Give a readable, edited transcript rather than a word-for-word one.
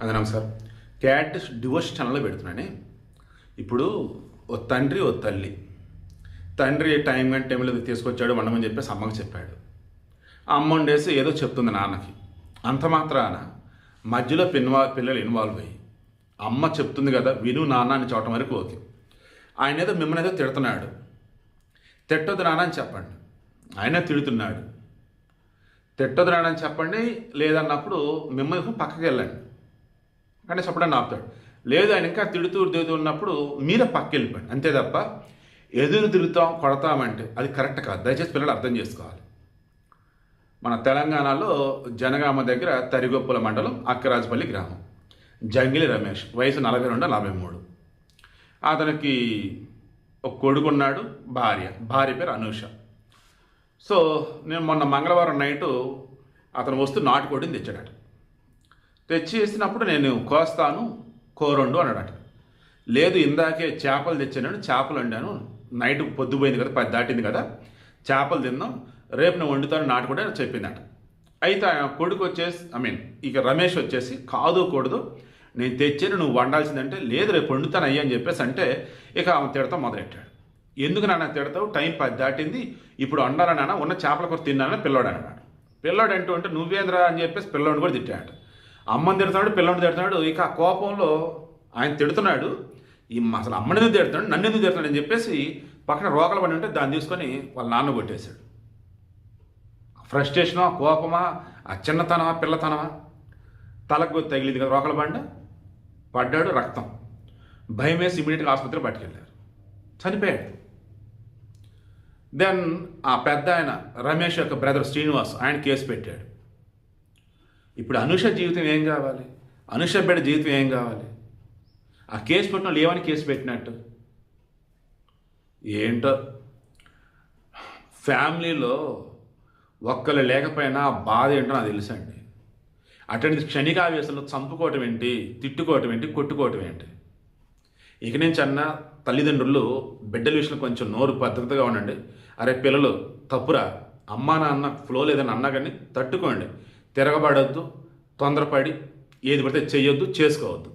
అదే నమస్కారం. Cat divorce ఛానల్లో పెడుతున్నాను. ఇప్పుడు ఓ తండ్రి ఓ తల్లి. తండ్రి టైంలో తీసుకొచ్చాడు వండమని చెప్పేసి అమ్మకి చెప్పాడు. అమ్మ వండేసి ఏదో చెప్తుంది నాన్నకి. అంత మాత్రాన మధ్యలో పిల్లలు ఇన్వాల్వ్ అయ్యి అమ్మ చెప్తుంది కదా విను నాన్న అని చూడటం వరకు ఓకే. ఆయన ఏదో మిమ్మల్ని ఏదో తిడుతున్నాడు, తిట్టొద్దు నాన్న అని చెప్పండి. ఆయన తిడుతున్నాడు, తిట్టొద్దు నాన్న అని చెప్పండి. లేదన్నప్పుడు మిమ్మల్ని పక్కకి వెళ్ళండి అంటే చెప్పడానికి ఆపుతాడు. లేదు ఆయన ఇంకా తిడుతున్నప్పుడు మీరే పక్కకి వెళ్ళిపోండి. అంతే తప్ప ఎదురు తిరుగుతాం కొడతామంటే అది కరెక్ట్ కాదు. దయచేసి పిల్లలు అర్థం చేసుకోవాలి. మన తెలంగాణలో జనగామ దగ్గర తరిగొప్పుల మండలం అక్కరాజపల్లి గ్రామం. జంగిలి రమేష్, వయసు 42-43. అతనికి ఒక కొడుకున్నాడు, భార్య పేరు అనూష. సో నేను మొన్న మంగళవారం నైటు అతను వస్తూ నాటుకోడిని తెచ్చాడట. తెచ్చి వేసినప్పుడు నేను కోస్తాను కోరండు అన్నాడట. లేదు ఇందాకే చేపలు తెచ్చాను, చేపలు వండాను, నైట్ పొద్దుపోయింది కదా, 10 దాటింది కదా, చేపలు తిన్నాం, రేపు నేను వండుతాను నాటుకోడి అని చెప్పిందట. అయితే ఆయన కొడుకు వచ్చేసి ఇక రమేష్ వచ్చేసి కాదు కూడదు, నేను తెచ్చాను నువ్వు వండాల్సిందంటే లేదు రేపు వండుతాను అయ్యా అని చెప్పేసి అంటే ఇక ఆమె తిడతాం మొదలెట్టాడు. ఎందుకు నాన్న తిడతావు, టైం 10 దాటింది, ఇప్పుడు వండాలని నాన్న, ఉన్న చేపల కూర తిన్నానని పిల్లోడు అన్నాడు. పిల్లోడు అంటూ అంటే నువ్వేంద్రా అని చెప్పేసి పిల్లోడిని కూడా తిట్టాడు. అమ్మని తిడుతున్నాడు, పిల్లోడిని తిడుతున్నాడు. ఇక ఆ కోపంలో ఆయన తిడుతున్నాడు, అసలు అమ్మని ఎందుకు తిడుతున్నాడు, నన్ను ఎందుకు తిడుతున్నాడు అని చెప్పేసి పక్కన రోకలు పడి ఉంటే దాన్ని తీసుకొని వాళ్ళ నాన్న కొట్టేశాడు. ఫ్రస్ట్రేషనా, కోపమా, ఆ చిన్నతనమా, పిల్లతనమా, తలకు తగిలింది కదా రోకల బండ, పడ్డాడు, రక్తం. భయం వేసి ఇమీడియట్గా ఆసుపత్రి పట్టుకెళ్ళారు, చనిపోయాడు. దెన్ ఆ పెద్ద ఆయన రమేష్ యొక్క బ్రదర్ శ్రీనివాస్ ఆయన కేసు పెట్టాడు. ఇప్పుడు అనూష జీవితం ఏం కావాలి, అనూష బిడ్డ జీవితం ఏం కావాలి? ఆ కేసు పెట్టిన వాళ్ళు ఏమని కేసు పెట్టినట్టు ఏంటో. ఫ్యామిలీలో ఒక్కరు లేకపోయినా బాధ ఏంటో నాకు తెలుసండి. అటువంటి క్షణికావేశంలో చంపుకోవటం ఏంటి, తిట్టుకోవటం ఏంటి, కొట్టుకోవటం ఏంటి? ఇక నుంచి అన్న తల్లిదండ్రులు బిడ్డల విషయంలో కొంచెం నోరు పద్ధతిగా ఉండండి. అరే పిల్లలు తప్పురా, అమ్మా నాన్న ఫ్లో లేదని అన్నా కానీ తట్టుకోండి, తిరగబడొద్దు, తొందరపడి ఏది పడితే చెయ్యొద్దు, చేసుకోవద్దు.